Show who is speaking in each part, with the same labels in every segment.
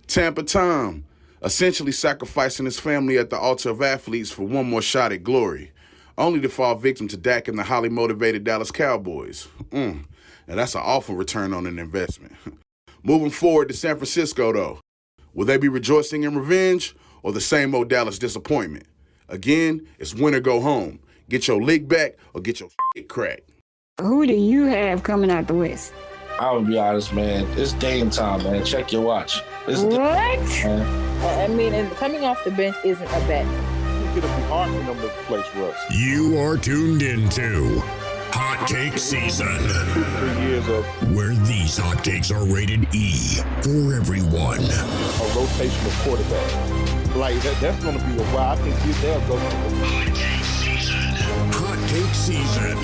Speaker 1: Tampa Tom, essentially sacrificing his family at the altar of athletes for one more shot at glory, only to fall victim to Dak and the highly motivated Dallas Cowboys. Now that's an awful return on an investment. Moving forward to San Francisco, though, will they be rejoicing in revenge or the same old Dallas disappointment? Again, it's win or go home. Get your lick back or get your shit cracked.
Speaker 2: Who do you have coming out the West?
Speaker 3: I would be honest, man. It's game time, man. Check your watch.
Speaker 2: What?
Speaker 4: I mean, and coming off the bench isn't a bad thing.
Speaker 5: It's going to be hard for them to replace Russ.
Speaker 6: You are tuned into Hot Take Season,
Speaker 5: 3 years of
Speaker 6: where these hot takes are rated E for everyone.
Speaker 5: a rotational quarterback. Like, that's going to be a while. I think they'll go.
Speaker 6: Hot Take Season. Hot Take Season.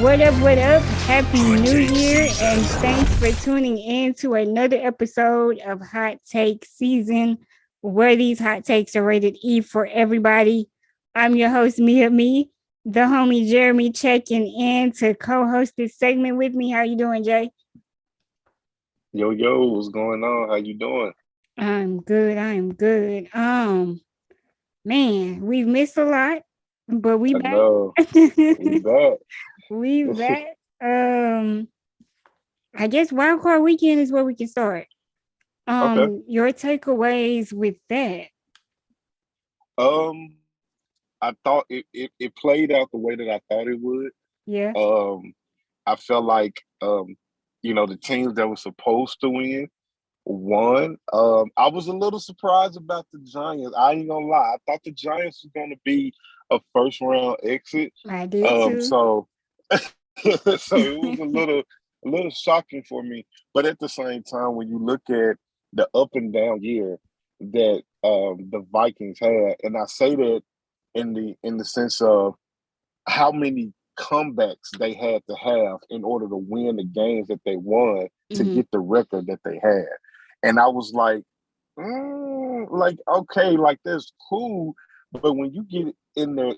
Speaker 2: What up, what up? Happy
Speaker 6: Hot
Speaker 2: New
Speaker 6: Take
Speaker 2: Year,
Speaker 6: Season.
Speaker 2: and thanks for tuning in to another episode of Hot Take Season, where these hot takes are rated E for everybody. I'm your host, Me, the homie Jeremy, checking in to co-host this segment with me. How you doing, Jay?
Speaker 7: Yo, what's going on? How you doing?
Speaker 2: I'm good. Man, we've missed a lot, but we
Speaker 7: I
Speaker 2: back.
Speaker 7: know. We back.
Speaker 2: We back. I guess Wildcard weekend is where we can start.
Speaker 7: Okay.
Speaker 2: Your takeaways with that.
Speaker 7: I thought it played out the way that I thought it would.
Speaker 2: Yeah.
Speaker 7: I felt like the teams that were supposed to win won. I was a little surprised about the Giants. I ain't gonna lie. I thought the Giants was gonna be a first round exit.
Speaker 2: I did too.
Speaker 7: So it was a little shocking for me. But at the same time, when you look at the up and down year that the Vikings had, and I say that in the sense of how many comebacks they had to have in order to win the games that they won to get the record that they had. And I was like, okay, like that's cool. But when you get in their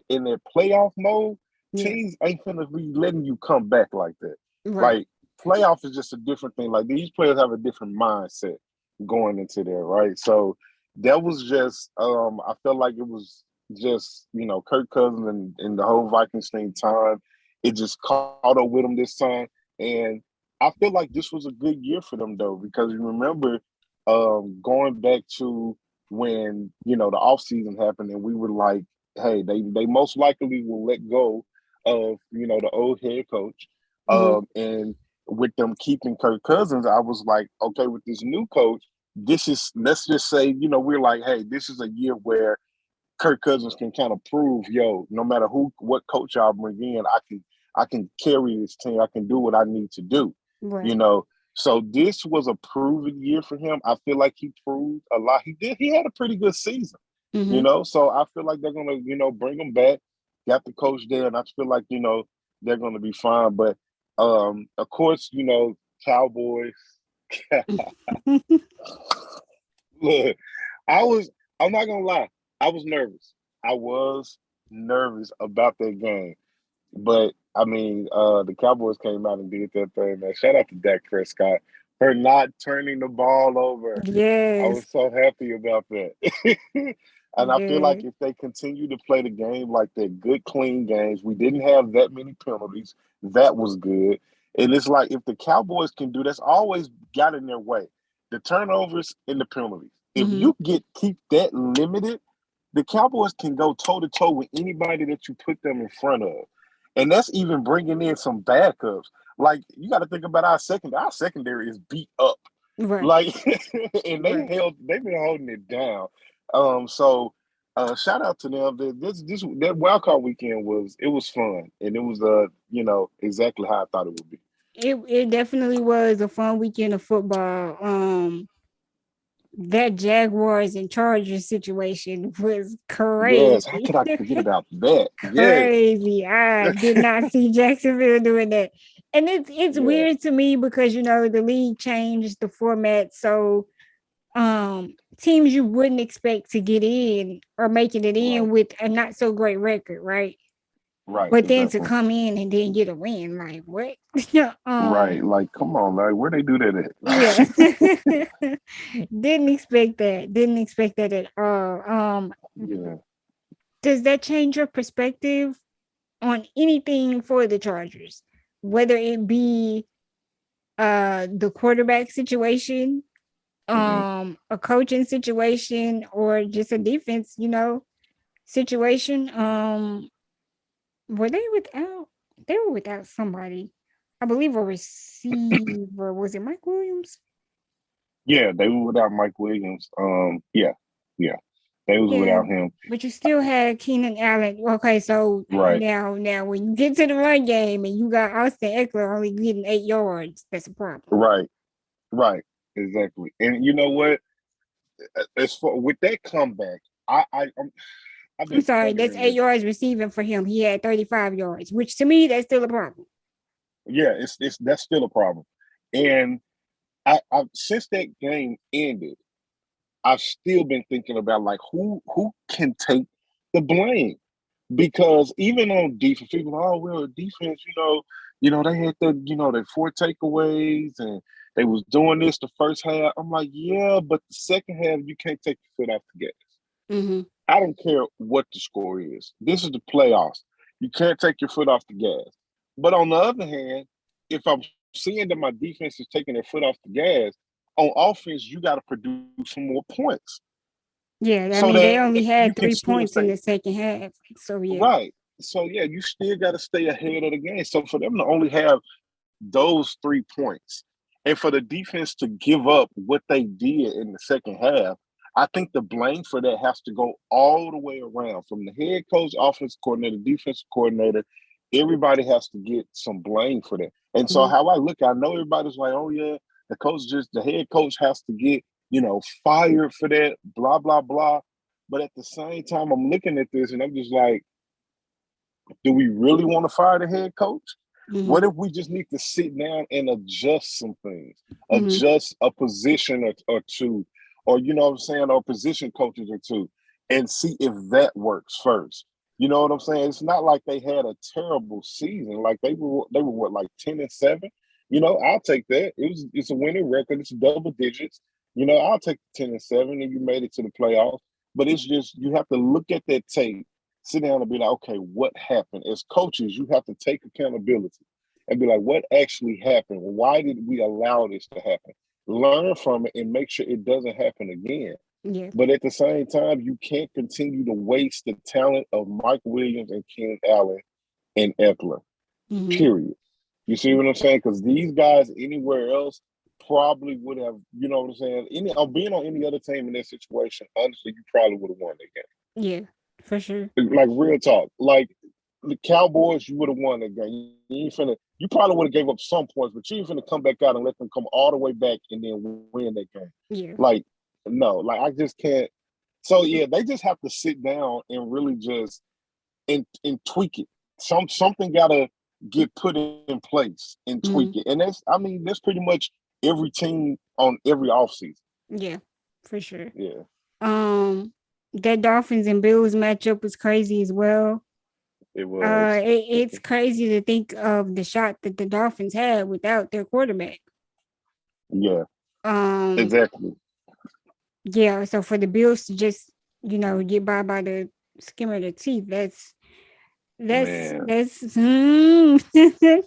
Speaker 7: playoff mode, teams ain't gonna be letting you come back like that.
Speaker 2: Right.
Speaker 7: Like playoff is just a different thing. Like these players have a different mindset going into there, right? So that was just I felt like it was just, Kirk Cousins and the whole Vikings team time. It just caught up with them this time. And I feel like this was a good year for them though, because you remember going back to when, the offseason happened and we were like, hey, they most likely will let go of, the old head coach. And with them keeping Kirk Cousins, I was like, okay, with this new coach, let's just say, we're like, hey, this is a year where Kirk Cousins can kind of prove, no matter what coach y'all bring in, I can carry this team. I can do what I need to do.
Speaker 2: Right.
Speaker 7: So this was a proven year for him. I feel like he proved a lot. He had a pretty good season. So I feel like they're gonna, bring him back. Got the coach there, and I feel like, they're gonna be fine. But of course, Cowboys. Look, I'm not gonna lie, I was nervous. I was nervous about that game. But I mean, the Cowboys came out and did their thing, man. Shout out to Dak Prescott for not turning the ball over.
Speaker 2: Yes.
Speaker 7: I was so happy about that. And I feel like if they continue to play the game like that, good, clean games, we didn't have that many penalties. That was good. And it's like if the Cowboys can do that's always got in their way. The turnovers and the penalties. If you keep that limited, the Cowboys can go toe-to-toe with anybody that you put them in front of. And that's even bringing in some backups. Like, you got to think about our secondary. Our secondary is beat up.
Speaker 2: Right.
Speaker 7: Like, and they've been holding it down. So shout out to them. That wildcard weekend was fun, and it was exactly how I thought it would be.
Speaker 2: It definitely was a fun weekend of football. That Jaguars and Chargers situation was crazy.
Speaker 7: Yes, how could I forget about that?
Speaker 2: Crazy. Yes. I did not see Jacksonville doing that. And it's weird to me because, the league changed the format. So teams you wouldn't expect to get in are making it in with a not so great record, right?
Speaker 7: Right,
Speaker 2: But then to
Speaker 7: exactly.
Speaker 2: come in and then get a win, like what?
Speaker 7: Right, like come on, like where they do that
Speaker 2: Yeah.
Speaker 7: at?
Speaker 2: Didn't expect that. Didn't expect that at all.
Speaker 7: Yeah.
Speaker 2: Does that change your perspective on anything for the Chargers? Whether it be the quarterback situation,
Speaker 7: Hmm.
Speaker 2: a coaching situation, or just a defense, situation. Were they without they were without somebody. I believe a receiver. Was it Mike Williams?
Speaker 7: Yeah, they were without Mike Williams. Yeah, they was
Speaker 2: Yeah,
Speaker 7: without him.
Speaker 2: but you still had Keenan Allen. Okay, so
Speaker 7: Right,
Speaker 2: now when you get to the run game and you got Austin Eckler only getting 8 yards, that's a problem.
Speaker 7: right, right, exactly. And you know what? As for with that comeback, I've
Speaker 2: I'm
Speaker 7: been
Speaker 2: sorry, that's
Speaker 7: pondering
Speaker 2: eight
Speaker 7: this.
Speaker 2: yards receiving for him. He had 35 yards, which to me that's still a problem.
Speaker 7: Yeah, it's that's still a problem. And I since that game ended, I've still been thinking about like who can take the blame because even on defense, people are, oh well, defense, they had their 4 takeaways and they was doing this the first half. I'm like, yeah, but the second half you can't take your foot off the gas.
Speaker 2: Mm-hmm.
Speaker 7: I don't care what the score is. This is the playoffs. You can't take your foot off the gas. But on the other hand, if I'm seeing that my defense is taking their foot off the gas, on offense, you got to produce some more points
Speaker 2: Yeah, I
Speaker 7: so
Speaker 2: mean they
Speaker 7: that
Speaker 2: only
Speaker 7: you
Speaker 2: had
Speaker 7: can
Speaker 2: three
Speaker 7: still
Speaker 2: points in
Speaker 7: stay
Speaker 2: the second half. So yeah.
Speaker 7: right. So yeah, you still got to stay ahead of the game. So for them to only have those 3 points and for the defense to give up what they did in the second half, I think the blame for that has to go all the way around from the head coach, offensive coordinator, defensive coordinator. Everybody has to get some blame for that. And so,
Speaker 2: Mm-hmm.
Speaker 7: how I look, I know everybody's like, oh, yeah, the head coach has to get, fired for that, blah, blah, blah. But at the same time, I'm looking at this and I'm just like, do we really want to fire the head coach?
Speaker 2: Mm-hmm.
Speaker 7: What if we just need to sit down and adjust some things,
Speaker 2: Mm-hmm.
Speaker 7: adjust a position or two, or what I'm saying, or position coaches or two, and see if that works first. You know what I'm saying? It's not like they had a terrible season. Like they were what, like 10-7. I'll take that. It's a winning record. It's double digits. I'll take the 10-7, and you made it to the playoffs. But it's just you have to look at that tape, sit down and be like, okay, what happened? As coaches, you have to take accountability and be like, what actually happened? Why did we allow this to happen? Learn from it and make sure it doesn't happen again.
Speaker 2: Yeah.
Speaker 7: But at the same time, you can't continue to waste the talent of Mike Williams and Keenan Allen and Eckler,
Speaker 2: Mm-hmm.
Speaker 7: period. You see what I'm saying? Because these guys anywhere else probably would have, you know what I'm saying? Being on any other team in that situation, honestly, you probably would have won that game.
Speaker 2: Yeah, for sure.
Speaker 7: Like real talk. Like the Cowboys, you would have won that game. You probably would have gave up some points, but you ain't finna come back out and let them come all the way back and then win that game.
Speaker 2: Yeah.
Speaker 7: Like, no, like I just can't. So yeah, they just have to sit down and really just and tweak it. Something gotta get put in place and tweak
Speaker 2: Mm-hmm.
Speaker 7: it. And that's pretty much every team on every offseason.
Speaker 2: Yeah, for sure.
Speaker 7: Yeah.
Speaker 2: That Dolphins and Bills matchup was crazy as well.
Speaker 7: It was.
Speaker 2: It's crazy to think of the shot that the Dolphins had without their quarterback.
Speaker 7: Yeah,
Speaker 2: Um,
Speaker 7: exactly.
Speaker 2: yeah. So for the Bills to just get by the skim of the teeth, that's
Speaker 7: Man,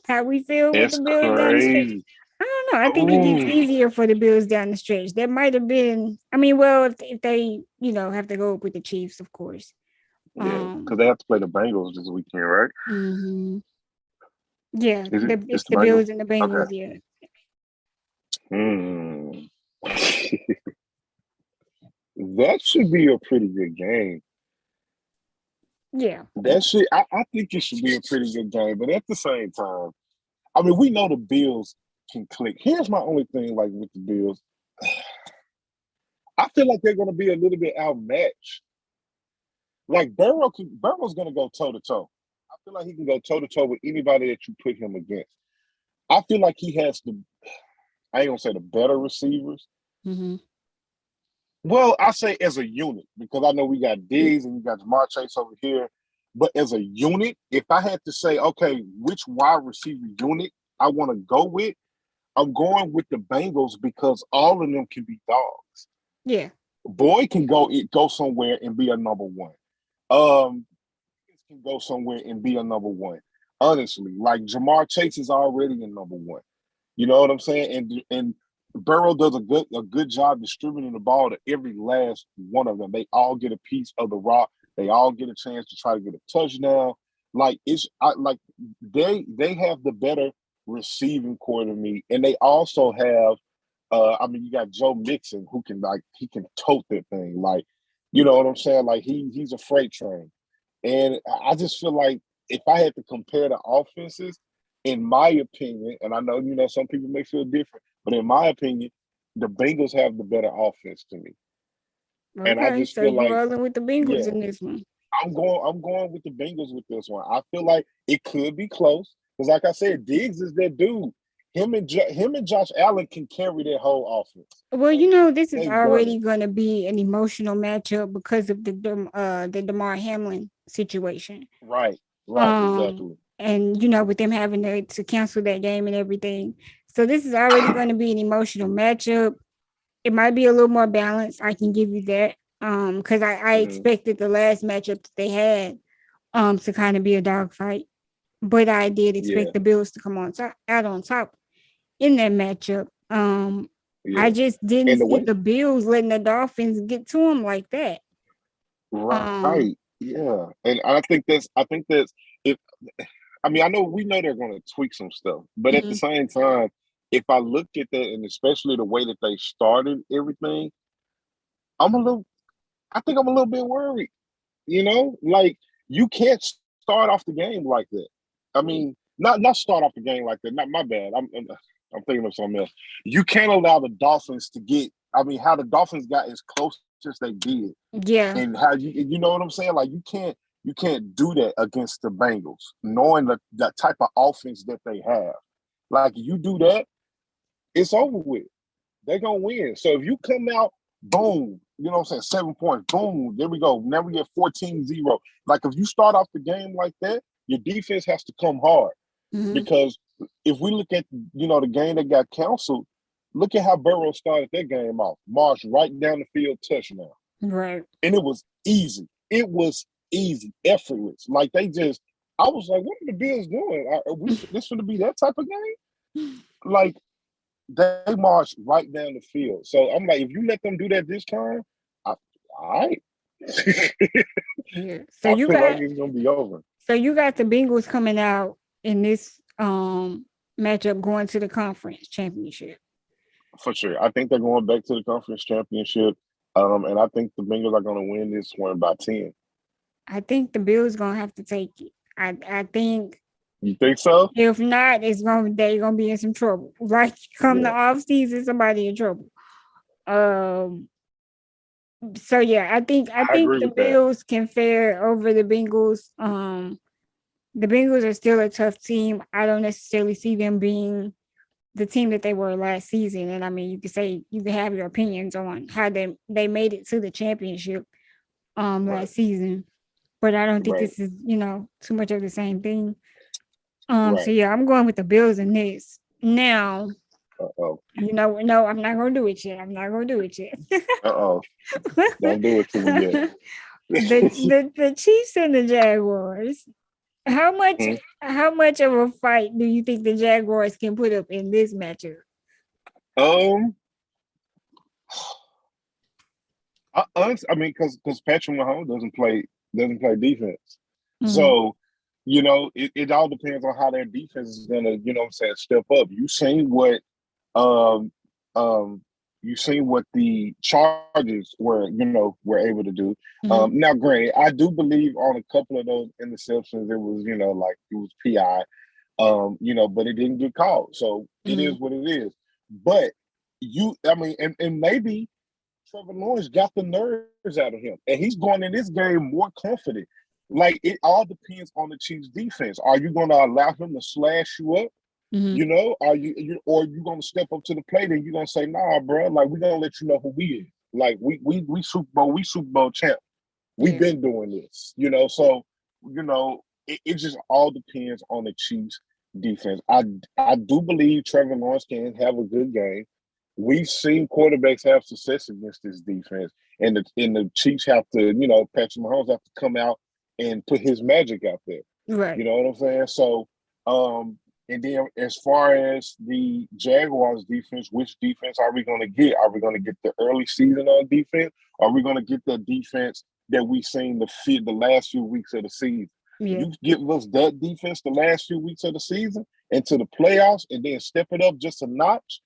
Speaker 2: how we feel with
Speaker 7: it's
Speaker 2: the Bills down the stretch.
Speaker 7: crazy.
Speaker 2: I don't know. I think it gets
Speaker 7: Oh,
Speaker 2: easier for the Bills down the stretch. That might have been. I mean, well, if they have to go up with the Chiefs, of course.
Speaker 7: yeah, because they have to play the Bengals this weekend, right?
Speaker 2: Mhm. Yeah,
Speaker 7: Is it? It's
Speaker 2: it's
Speaker 7: the
Speaker 2: the
Speaker 7: Bengals.
Speaker 2: Bills and the Bengals.
Speaker 7: Okay.
Speaker 2: Yeah,
Speaker 7: Hmm. That should be a pretty good game.
Speaker 2: yeah,
Speaker 7: I think it should be a pretty good game, but at the same time, I mean, we know the Bills can click. Here's my only thing, like with the Bills, I feel like they're going to be a little bit outmatched. Like Burrow's going to go toe to toe. I feel like he can go toe to toe with anybody that you put him against. I feel like he has I ain't gonna say the better receivers.
Speaker 2: hmm
Speaker 7: Well, I say as a unit because I know we got Diggs and we got Jamar Chase over here. But as a unit, if I had to say, okay, which wide receiver unit I want to go with, I'm going with the Bengals because all of them can be dogs.
Speaker 2: Yeah.
Speaker 7: Boy can go somewhere and be a number one. Can go somewhere and be a number one. Honestly, like Jamar Chase is already a number one. You know what I'm saying? And Burrow does a good job distributing the ball to every last one of them. They all get a piece of the rock. They all get a chance to try to get a touchdown. Like they have the better receiving core than me, and they also have. You got Joe Mixon who can tote that thing. Like, you know what I'm saying? Like he's a freight train, and I just feel like if I had to compare the offenses, in my opinion, and I know some people may feel different, but in my opinion, the Bengals have the better offense to me.
Speaker 2: Okay,
Speaker 7: and I just
Speaker 2: so
Speaker 7: feel
Speaker 2: you're
Speaker 7: like
Speaker 2: rolling with the Bengals
Speaker 7: yeah,
Speaker 2: in this one.
Speaker 7: I'm going with the Bengals with this one. I feel like it could be close because, like I said, Diggs is that dude. Him and Josh Allen can carry their whole offense.
Speaker 2: Well, this is
Speaker 7: They
Speaker 2: already going to be an emotional matchup because of the Damar Hamlin situation.
Speaker 7: Right, exactly.
Speaker 2: And with them having to cancel that game and everything. So this is already going to be an emotional matchup. It might be a little more balanced. I can give you that. Because I expected the last matchup that they had to kind of be a dogfight. But I did expect the Bills to come out on top in that matchup. I just didn't see the Bills letting the Dolphins get to them like that.
Speaker 7: Right. Yeah. And I think that's if I know we know they're going to tweak some stuff, but at the same time, if I look at that, and especially the way that they started everything, I think I'm a little bit worried. Like you can't start off the game like that. I mean, not start off the game like that. Not my bad. I'm thinking of something else. You can't allow the Dolphins to get. How the Dolphins got as close as they did.
Speaker 2: Yeah.
Speaker 7: And how you know what I'm saying? Like you can't do that against the Bengals, knowing the type of offense that they have. Like you do that, it's over with. They're gonna win. So if you come out, boom, 7 points, boom, there we go. Now we get 14-0. Like if you start off the game like that, your defense has to come hard. Because if we look at the game that got canceled, look at how Burrow started that game off. Marched right down the field, touchdown.
Speaker 2: Right.
Speaker 7: And it was easy. It was easy, effortless. Like I was like, what are the Bills doing? This going to be that type of game? Like they marched right down the field. So I'm like, if you let them do that this time, all right.
Speaker 2: Yeah.
Speaker 7: So I feel like it's going to be over.
Speaker 2: So you got the Bengals coming out in this matchup going to the conference championship.
Speaker 7: For sure. I think they're going back to the conference championship. And I think the Bengals are going to win this one by 10.
Speaker 2: I think the Bills going to have to take it. I think.
Speaker 7: You think so?
Speaker 2: If not, they're going to be in some trouble. Like come the off season, somebody in trouble. So yeah, I think the Bills can fare over the Bengals. The Bengals are still a tough team. I don't necessarily see them being the team that they were last season. And you can have your opinions on how they made it to the championship last season. But I don't think this is, too much of the same thing. So yeah, I'm going with the Bills in this. Now, no, I'm not gonna do it yet. Don't do
Speaker 7: it to me yet.
Speaker 2: the Chiefs and the Jaguars. How much of a fight do you think the Jaguars can put up in this matchup?
Speaker 7: Because Patrick Mahomes doesn't play defense, so it all depends on how their defense is gonna step up. You seen what the Chargers were able to do. Now, granted, I do believe on a couple of those interceptions it was it was PI, but it didn't get called, so it is what it is. But and maybe Trevor Lawrence got the nerves out of him, and he's going in this game more confident. Like it all depends on the Chiefs' defense. Are you going to allow him to slash you up? Are you going to step up to the plate and you're going to say, nah, bro, like we're going to let you know who we is. Like we Super Bowl champ. We've been doing this, so it just all depends on the Chiefs defense. I do believe Trevor Lawrence can have a good game. We've seen quarterbacks have success against this defense, and the Chiefs have to, Patrick Mahomes have to come out and put his magic out there.
Speaker 2: Right.
Speaker 7: You know what I'm saying? So, and then as far as the Jaguars defense, which defense are we going to get? Are we going to get the early season on defense? Or are we going to get that defense that we've seen the last few weeks of the season?
Speaker 2: Yeah.
Speaker 7: You give us that defense the last few weeks of the season into the playoffs and then step it up just a notch.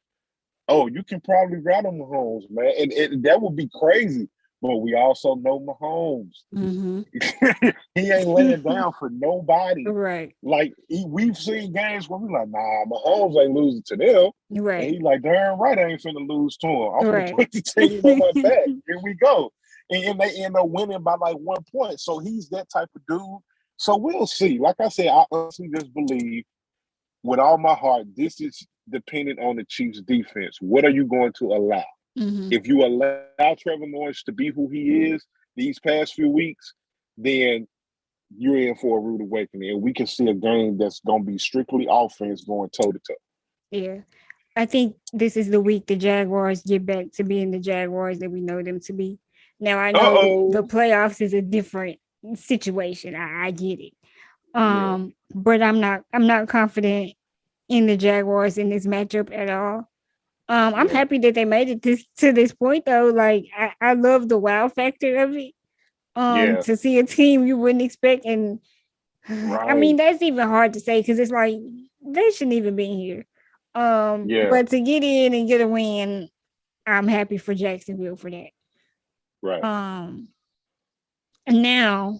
Speaker 7: Oh, you can probably rattle Mahomes, man. And that would be crazy. But we also know Mahomes.
Speaker 2: Mm-hmm.
Speaker 7: He ain't laying down for nobody.
Speaker 2: Right.
Speaker 7: Like, we've seen games where we're like, nah, Mahomes ain't losing to them.
Speaker 2: Right.
Speaker 7: And he's like, darn right, I ain't finna lose to him. I'm
Speaker 2: Right.
Speaker 7: gonna put the team on my back. Here we go. And they end up winning by like 1 point. So he's that type of dude. So we'll see. Like I said, I honestly just believe with all my heart, this is dependent on the Chiefs' defense. What are you going to allow?
Speaker 2: Mm-hmm.
Speaker 7: If you allow Trevor Lawrence to be who he is these past few weeks, then you're in for a rude awakening. And we can see a game that's going to be strictly offense going toe-to-toe.
Speaker 2: Yeah. I think this is the week the Jaguars get back to being the Jaguars that we know them to be. Now, I know the playoffs is a different situation. I get it. But I'm not confident in the Jaguars in this matchup at all. I'm happy that they made it to this point though. Like I love the wow factor of it. To see a team you wouldn't expect, and I mean that's even hard to say because it's like they shouldn't even be here. But to get in and get a win, I'm happy for Jacksonville for that.
Speaker 7: Right.
Speaker 2: Now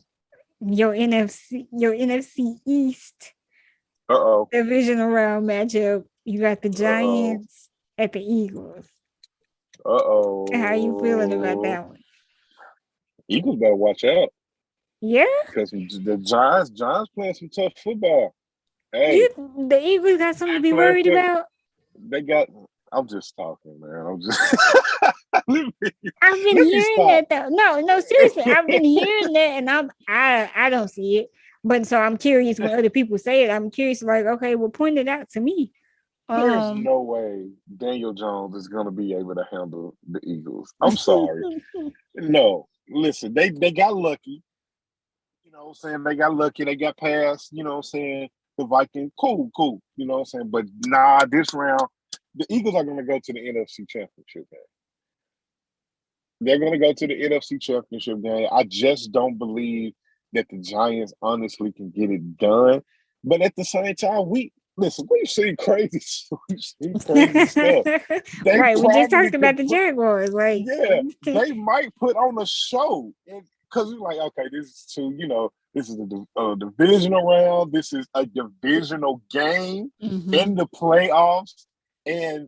Speaker 2: your NFC East divisional round matchup. You got the Giants at the Eagles. How are you feeling about that one?
Speaker 7: Eagles better watch out.
Speaker 2: Yeah,
Speaker 7: because the Giants playing some tough football. Hey,
Speaker 2: the Eagles got something to be worried about.
Speaker 7: They got. I'm just talking, man. I'm just.
Speaker 2: I've been hearing that though. No, seriously, I've been hearing that, and I don't see it. But so I'm curious when other people say it. I'm curious, like, okay, well, point it out to me.
Speaker 7: There's no way Daniel Jones is going to be able to handle the Eagles. I'm sorry. No, listen, they got lucky. You know what I'm saying? They got lucky. They got past, you know what I'm saying, the Vikings. Cool. You know what I'm saying? But nah, this round, the Eagles are going to go to the NFC Championship game. They're going to go to the NFC Championship game. I just don't believe that the Giants honestly can get it done. But at the same time, we've seen crazy stuff.
Speaker 2: Right, we just talked about the Jaguars. Like,
Speaker 7: they might put on a show. Because you're like, okay, this is a divisional round. This is a divisional game in the playoffs. And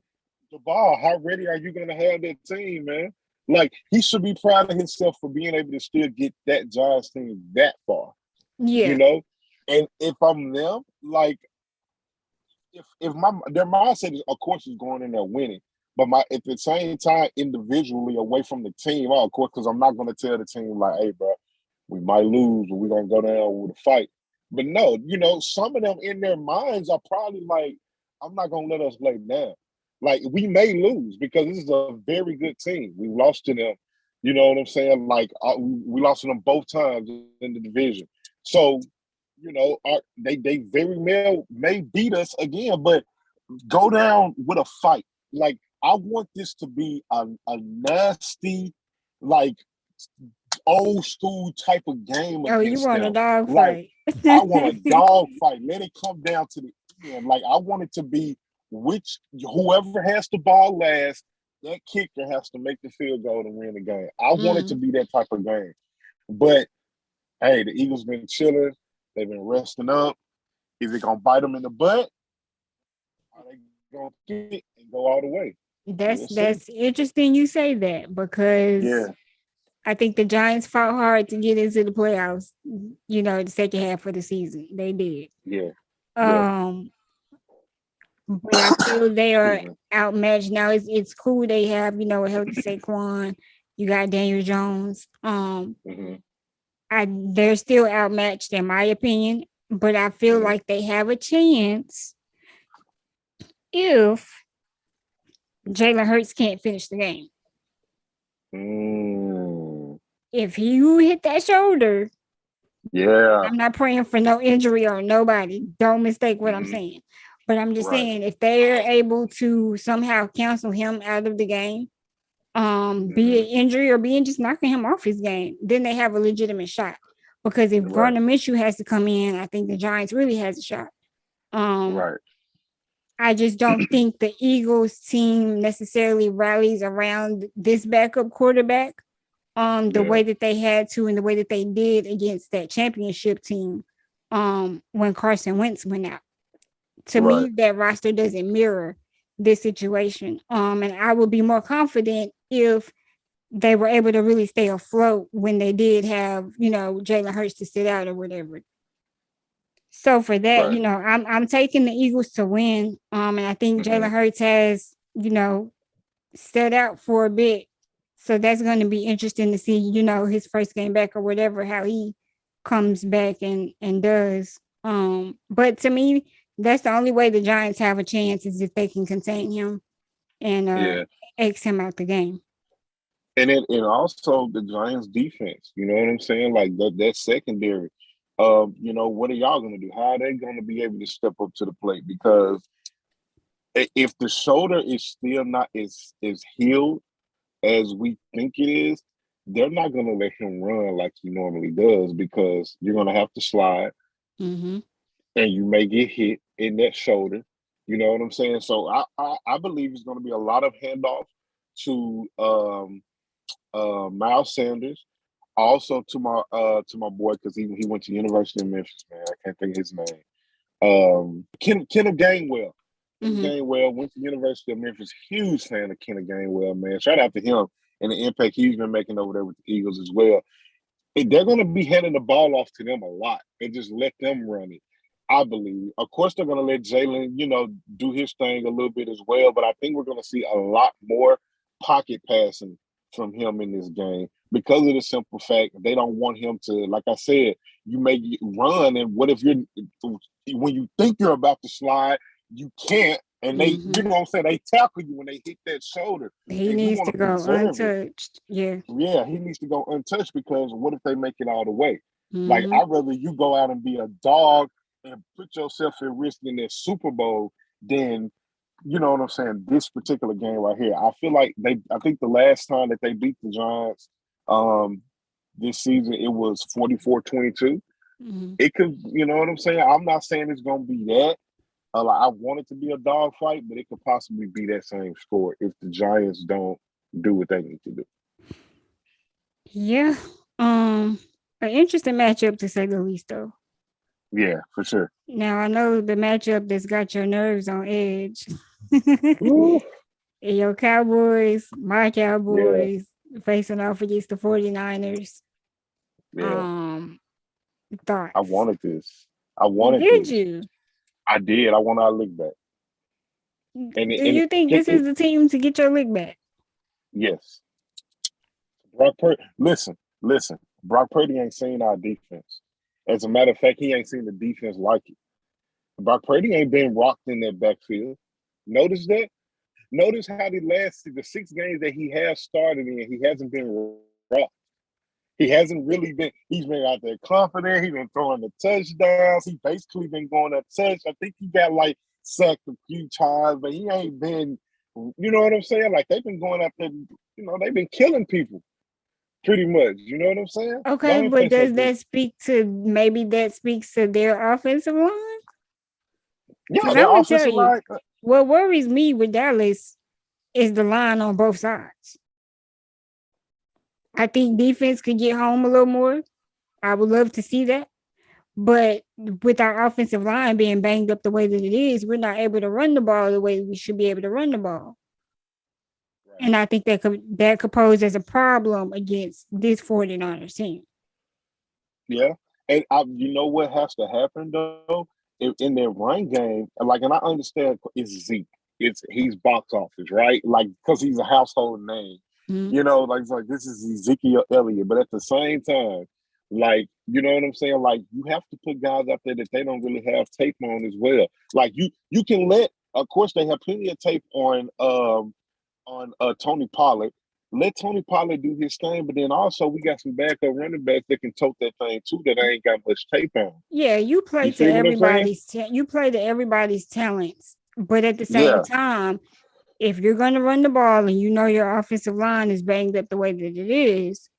Speaker 7: the ball, how ready are you going to have that team, man? Like, he should be proud of himself for being able to still get that Giants team that far.
Speaker 2: Yeah.
Speaker 7: You know? And if I'm them, like, if their mindset is, of course, is going in there winning. But at the same time, individually, away from the team, of course, because I'm not going to tell the team, like, hey, bro, we might lose or we're going to go down with a fight. But no, some of them in their minds are probably like, I'm not going to let us lay down. Like, we may lose because this is a very good team. We lost to them. You know what I'm saying? Like, we lost to them both times in the division. So, they very well may beat us again, but go down with a fight. Like, I want this to be a nasty, like, old school type of game.
Speaker 2: Oh, you want
Speaker 7: them.
Speaker 2: A dog
Speaker 7: like,
Speaker 2: fight?
Speaker 7: I want a dog fight. Let it come down to the end. Like, I want it to be whoever has the ball last, that kicker has to make the field goal to win the game. I want it to be that type of game. But hey, the Eagles been chilling. They've been resting up. Is it gonna bite them in the butt? Are they gonna get it and go all the way?
Speaker 2: That's interesting you say that because I think the Giants fought hard to get into the playoffs, the second half of the season. They did. But I feel they are outmatched. Now it's cool they have, a healthy Saquon. You got Daniel Jones. I they're still outmatched in my opinion, but I feel like they have a chance if Jalen Hurts can't finish the game. If you hit that shoulder, I'm not praying for no injury or nobody. Don't mistake what I'm saying. But I'm just saying, if they're able to somehow cancel him out of the game, be it injury or being just knocking him off his game, then they have a legitimate shot. Because if Gardner Minshew has to come in, I think the Giants really has a shot. I just don't think the Eagles team necessarily rallies around this backup quarterback the way that they had to and the way that they did against that championship team when Carson Wentz went out. To me, that roster doesn't mirror this situation. And I would be more confident if they were able to really stay afloat when they did have, Jalen Hurts to sit out or whatever. So for that, I'm taking the Eagles to win. And I think Jalen Hurts has, set out for a bit. So that's going to be interesting to see, his first game back or whatever, how he comes back and does. But to me, that's the only way the Giants have a chance is if they can contain him and X him out the game.
Speaker 7: And also the Giants defense, you know what I'm saying? Like that secondary. What are y'all going to do? How are they going to be able to step up to the plate? Because if the shoulder is still not as healed as we think it is, they're not going to let him run like he normally does because you're going to have to slide and you may get hit in that shoulder. You know what I'm saying? So I believe it's going to be a lot of handoffs to Miles Sanders, also to my boy because he went to University of Memphis, man. I can't think of his name. Kenneth Gainwell. Gainwell went to University of Memphis. Huge fan of Kenneth Gainwell, man. Shout out to him and the impact he's been making over there with the Eagles as well. And they're going to be handing the ball off to them a lot and just let them run it, I believe. Of course, they're going to let Jalen, do his thing a little bit as well. But I think we're going to see a lot more pocket passing from him in this game because of the simple fact they don't want him to, like I said, you may run. And what if when you think you're about to slide, you can't. And they, you know what I'm saying? They tackle you when they hit that shoulder.
Speaker 2: He needs to go untouched. Yeah.
Speaker 7: Yeah, he needs to go untouched because what if they make it all the way? Like, I'd rather you go out and be a dog and put yourself at risk in that Super Bowl than, you know what I'm saying, this particular game right here. I feel like I think the last time that they beat the Giants this season, it was 44-22. It could, you know what I'm saying? I'm not saying it's going to be that. I want it to be a dog fight, but it could possibly be that same score if the Giants don't do what they need to do.
Speaker 2: Yeah. An interesting matchup to say the least, though.
Speaker 7: Yeah, for sure.
Speaker 2: Now, I know the matchup that's got your nerves on edge. Your Cowboys, my Cowboys, facing off against the 49ers.
Speaker 7: Yeah.
Speaker 2: Thoughts?
Speaker 7: I wanted this.
Speaker 2: Did you?
Speaker 7: I did. I want our lick back.
Speaker 2: Do you think this is the team to get your lick back?
Speaker 7: Yes. Brock Purdy. Listen. Brock Purdy ain't seen our defense. As a matter of fact, he ain't seen the defense like it. Brock Purdy ain't been rocked in that backfield. Notice that? Notice how the 6 games that he has started in, he hasn't been rocked. He hasn't really been, he's been out there confident. He's been throwing the touchdowns. He basically been going untouched. I think he got sacked a few times, but he ain't been, you know what I'm saying? Like they've been going out there, they've been killing people pretty much. You know what I'm saying?
Speaker 2: Okay, but does that speaks to their offensive line?
Speaker 7: Yeah, their offensive line.
Speaker 2: What worries me with Dallas is the line on both sides. I think defense could get home a little more. I would love to see that. But with our offensive line being banged up the way that it is, we're not able to run the ball the way we should be able to run the ball. Right. And I think that could pose as a problem against this 49ers team.
Speaker 7: Yeah. And you know what has to happen, though? In their run game, and I understand it's Zeke. He's box office, right? Because he's a household name. It's like this is Ezekiel Elliott. But at the same time, Like, you know what I'm saying? Like, you have to put guys out there that they don't really have tape on as well. Like, you can let, of course, they have plenty of tape on Tony Pollard. Let Tony Pollard do his thing, but then also we got some backup running backs that can tote that thing too that ain't got much tape on.
Speaker 2: Yeah, you play
Speaker 7: You
Speaker 2: to
Speaker 7: feel what I'm saying?
Speaker 2: you play to everybody's talents, but at the
Speaker 7: Yeah.
Speaker 2: same time, if you're going to run the ball and you know your offensive line is banged up the way that it is,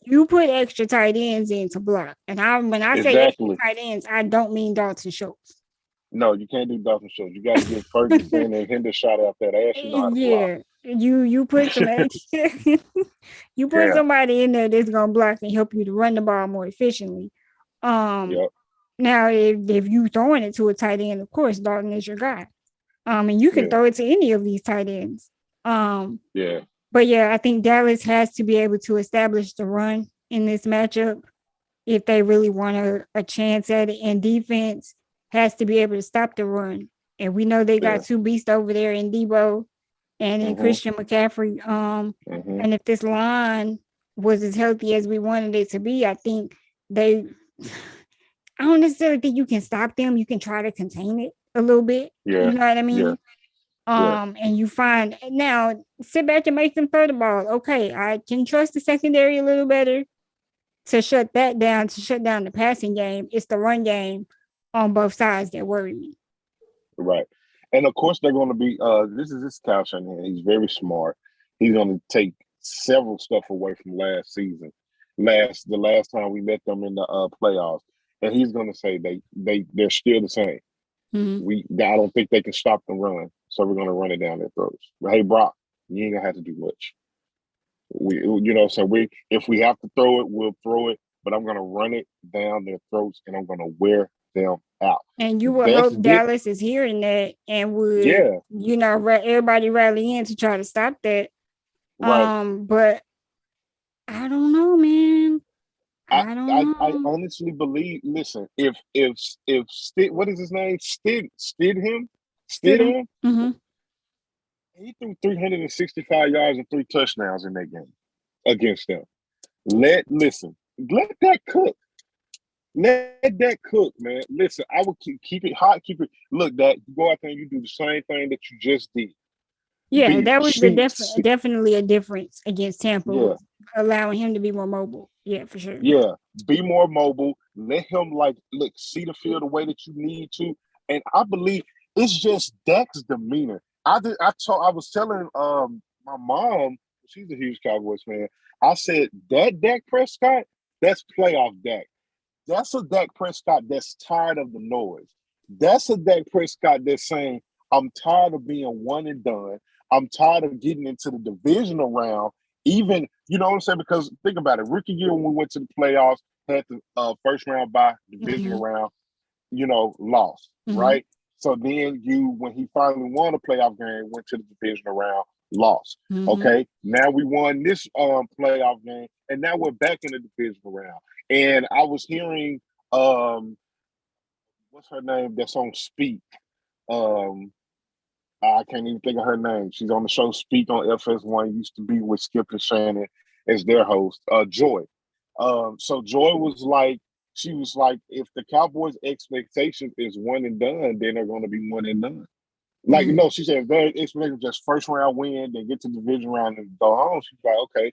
Speaker 2: you put extra tight ends in to block. And when I say extra
Speaker 7: Exactly.
Speaker 2: tight ends, I don't mean Dalton Schultz.
Speaker 7: No, you can't do Dolphin shows. You got to get Ferguson and Hendershot out there. They actually know how to block.
Speaker 2: Yeah, you put some extra, you put
Speaker 7: Yeah.
Speaker 2: somebody in there that's gonna block and help you to run the ball more efficiently.
Speaker 7: Yep.
Speaker 2: Now if you throwing it to a tight end, of course Dalton is your guy. And you can
Speaker 7: Yeah.
Speaker 2: throw it to any of these tight ends.
Speaker 7: Yeah.
Speaker 2: But yeah, I think Dallas has to be able to establish the run in this matchup if they really want a chance at it. And defense has to be able to stop the run. And we know they got two beasts over there in Debo and in Christian McCaffrey. And if this line was as healthy as we wanted it to be, I think I don't necessarily think you can stop them. You can try to contain it a little bit.
Speaker 7: Yeah.
Speaker 2: You know what I mean? And you find now sit back and make them throw the ball. Okay, I can trust the secondary a little better to shut that down, to shut down the passing game. It's the run game on both sides that worry me.
Speaker 7: Right. And of course they're going to be this is this Kyle Shanahan. He's very smart. He's going to take several stuff away from last season. The last time we met them in the playoffs. And he's going to say they're still the same. I don't think they can stop the run. So we're going to run it down their throats. But hey, Brock, you ain't going to have to do much. If we have to throw it, we'll throw it. But I'm going to run it down their throats and I'm going to wear them out.
Speaker 2: And you would hope Dallas is hearing that and would, everybody rally in to try to stop that.
Speaker 7: Right.
Speaker 2: But I don't know, man.
Speaker 7: I honestly believe. Listen, if what is his name? Stidham. He threw 365 yards and 3 touchdowns in that game against them. Let that cook. Let that cook, man. Listen, I would keep it hot. Look, Dak, you go out there and you do the same thing that you just did.
Speaker 2: Yeah, that was definitely a difference against Tampa, allowing him to be more mobile. Yeah, for sure.
Speaker 7: Yeah, be more mobile. Let him see the field the way that you need to. And I believe it's just Dak's demeanor. I was telling my mom, she's a huge Cowboys fan. I said that Dak Prescott, that's playoff Dak. That's a Dak Prescott that's tired of the noise. That's a Dak Prescott that's saying, I'm tired of being one and done. I'm tired of getting into the divisional round. Even, you know what I'm saying? Because think about it. Rookie year when we went to the playoffs, had the first round bye, divisional round, lost, right? So then when he finally won a playoff game, went to the divisional round, lost. Okay, now we won this playoff game, and now we're back in the divisional round. And I was hearing, what's her name that's on Speak? I can't even think of her name. She's on the show Speak on FS1, used to be with Skip and Shannon as their host, Joy. So Joy was like, if the Cowboys' expectation is one and done, then they're going to be one and done. No, she said their expectation just first round win, then get to the division round and go home. She's like, okay.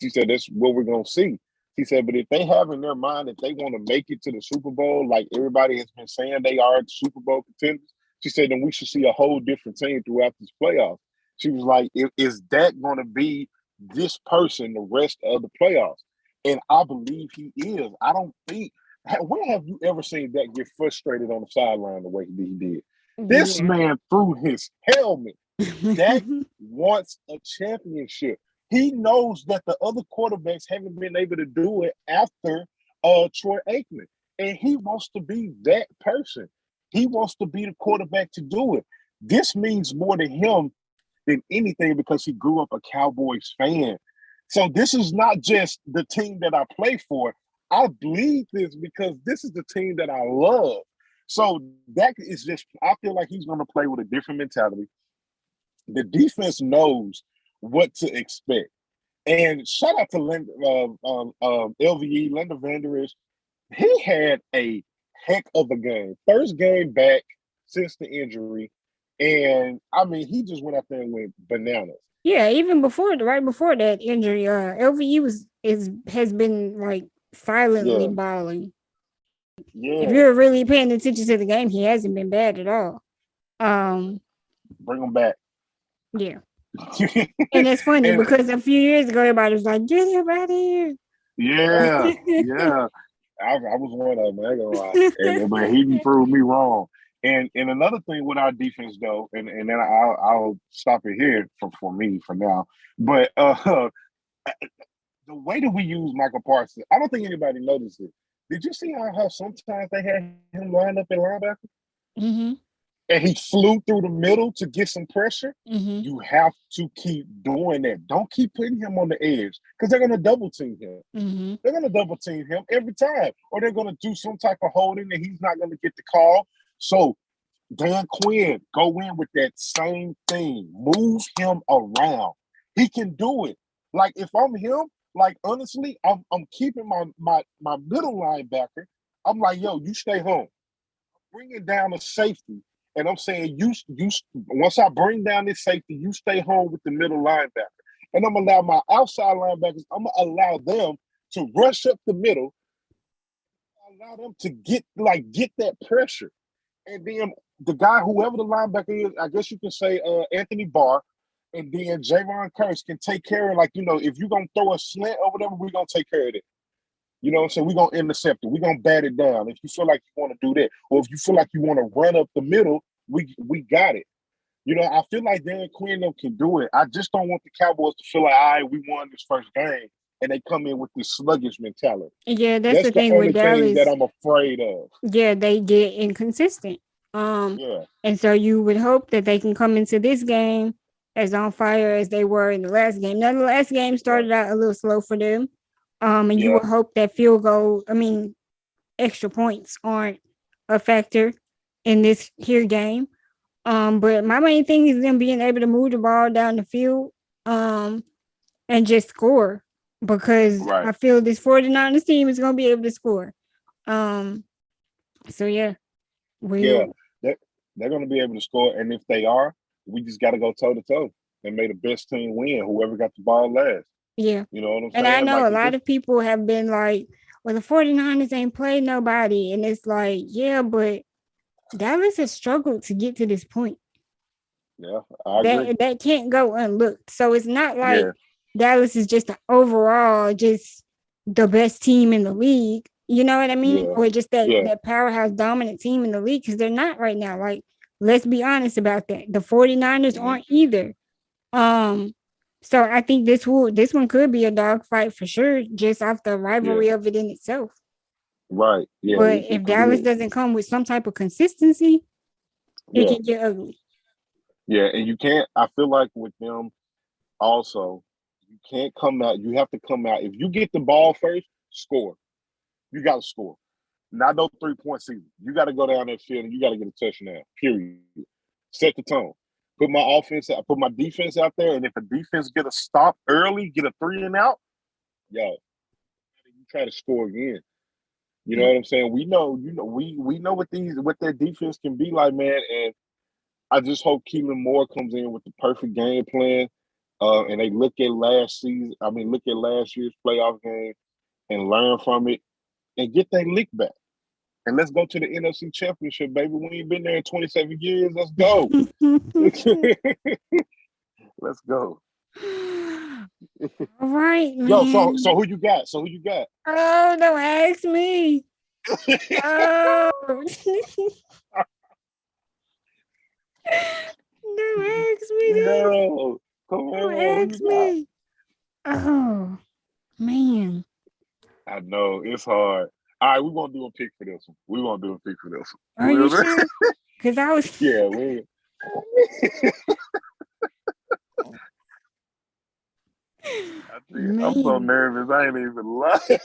Speaker 7: She said, that's what we're going to see. She said, but if they have in their mind that they want to make it to the Super Bowl, like everybody has been saying they are the Super Bowl contenders, she said, then we should see a whole different team throughout this playoffs. She was like, is that going to be this person the rest of the playoffs? And I believe he is. I don't think – when have you ever seen that get frustrated on the sideline the way he did? This man threw his helmet. Dak wants a championship. He knows that the other quarterbacks haven't been able to do it after Troy Aikman. And he wants to be that person. He wants to be the quarterback to do it. This means more to him than anything because he grew up a Cowboys fan. So this is not just the team that I play for. I bleed this because this is the team that I love. So that is just, I feel like he's going to play with a different mentality. The defense knows what to expect. And shout out to LVE, Linda Vanderich. He had a heck of a game. First game back since the injury. And I mean, he just went out there and went bananas.
Speaker 2: Yeah, even right before that injury, LVE has been like silently balling.
Speaker 7: Yeah.
Speaker 2: If you're really paying attention to the game, he hasn't been bad at all.
Speaker 7: Bring him back.
Speaker 2: Yeah. And it's funny because a few years ago, everybody was like, get him out of here.
Speaker 7: Yeah, yeah. I was one of them, I ain't gonna lie. But he proved me wrong. And another thing with our defense, though, and then I'll stop it here for me for now. But the way that we use Michael Parsons, I don't think anybody noticed it. Did you see how sometimes they had him line up at linebacker?
Speaker 2: Mm-hmm.
Speaker 7: And he flew through the middle to get some pressure?
Speaker 2: Mm-hmm.
Speaker 7: You have to keep doing that. Don't keep putting him on the edge because they're going to double team him.
Speaker 2: Mm-hmm.
Speaker 7: They're going to double team him every time. Or they're going to do some type of holding and he's not going to get the call. So Dan Quinn, go in with that same thing. Move him around. He can do it. Like if I'm him, like honestly, I'm keeping my middle linebacker. I'm like, yo, you stay home. Bringing down a safety. And I'm saying, you once I bring down this safety, you stay home with the middle linebacker. And I'm going to allow my outside linebackers, I'm going to allow them to rush up the middle, allow them to get that pressure. And then the guy, whoever the linebacker is, I guess you can say Anthony Barr, and then Javon Curse can take care of, like, you know, if you're going to throw a slant or whatever, we're going to take care of it. You know what I'm saying? We're going to intercept it. We're going to bat it down. If you feel like you want to do that, or if you feel like you want to run up the middle, we got it. You know, I feel like Dan Quinn can do it. I just don't want the Cowboys to feel like, all right, we won this first game, and they come in with this sluggish mentality.
Speaker 2: Yeah, that's the thing with Dallas
Speaker 7: that I'm afraid of.
Speaker 2: Yeah, they get inconsistent. And so you would hope that they can come into this game as on fire as they were in the last game. Now, the last game started out a little slow for them. And you would hope that extra points aren't a factor in this here game. But my main thing is them being able to move the ball down the field and just score, because I feel this 49ers team is going to be able to score. So, yeah.
Speaker 7: They're going to be able to score. And if they are, we just got to go toe-to-toe and make the best team win, whoever got the ball last.
Speaker 2: Yeah.
Speaker 7: You know what I'm saying?
Speaker 2: And I know a lot of people have been like, well, the 49ers ain't played nobody. And it's like, yeah, but Dallas has struggled to get to this point.
Speaker 7: Yeah, I agree.
Speaker 2: That can't go unlooked. So it's not like Dallas is just overall just the best team in the league. You know what I mean? Or just that powerhouse dominant team in the league, because they're not right now. Like, let's be honest about that. The 49ers aren't either. So I think this one could be a dogfight for sure, just off the rivalry of it in itself.
Speaker 7: Right. Yeah.
Speaker 2: But if Dallas doesn't come with some type of consistency, it can get ugly.
Speaker 7: Yeah, and you can't. I feel like with them also, you can't come out. You have to come out. If you get the ball first, score. You got to score. Not no 3-point season. You got to go down that field and you got to get a touchdown. Period. Set the tone. Put my defense out there, and if a defense get a stop early, get a 3 and out, you try to score again. You know what I'm saying? We know what their defense can be like, man. And I just hope Keelan Moore comes in with the perfect game plan, and they look at last year's playoff game and learn from it and get their lick back. And let's go to the NFC Championship, baby. We ain't been there in 27 years. Let's go. Let's go.
Speaker 2: All right, man.
Speaker 7: Yo, so who you got?
Speaker 2: Oh, don't ask me. Oh. Don't ask me.
Speaker 7: No, come on.
Speaker 2: Don't ask me. Oh, man.
Speaker 7: I know, it's hard. All right, we're going to do a pick for this one.
Speaker 2: Are you sure? Because I was...
Speaker 7: Yeah, we... I'm so nervous. I ain't even lying.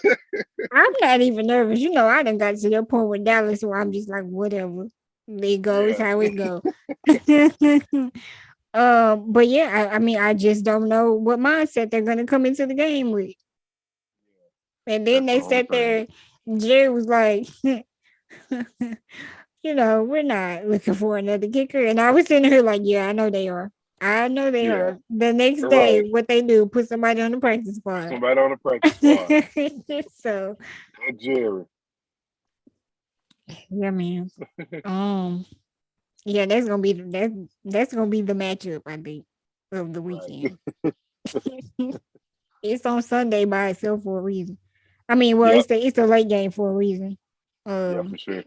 Speaker 2: I'm not even nervous. You know, I done got to that point with Dallas where I'm just like, whatever. It goes how it goes. But yeah, I mean, I just don't know what mindset they're gonna come into the game with. And then they sat there. Jerry was like, we're not looking for another kicker. And I was sitting here like, yeah, I know they are. I know they are. The next day, what they do, put somebody on the practice squad.
Speaker 7: Somebody on the practice squad.
Speaker 2: So,
Speaker 7: Jerry.
Speaker 2: Yeah, man. Yeah, that's gonna be the matchup, I think, of the weekend. It's on Sunday by itself for a reason. I mean, well, it's a late game for a reason.
Speaker 7: Yeah, for sure.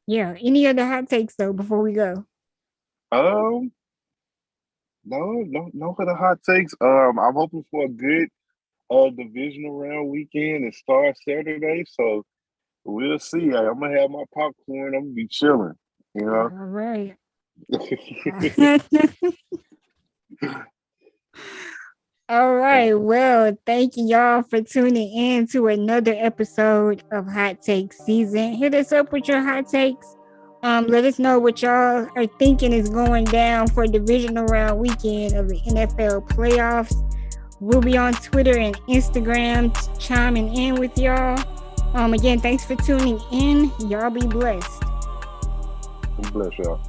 Speaker 2: Yeah. Any other hot takes though before we go?
Speaker 7: No for the hot takes. I'm hoping for a good divisional round weekend. It starts Saturday, so we'll see. I'm gonna have my popcorn. I'm gonna be chilling.
Speaker 2: All right. All right. Well, thank you y'all for tuning in to another episode of Hot Takes Season. Hit us up with your hot takes. Let us know what y'all are thinking is going down for divisional round weekend of the NFL playoffs. We'll be on Twitter and Instagram chiming in with y'all. Again, thanks for tuning in. Y'all be blessed.
Speaker 7: Bless y'all.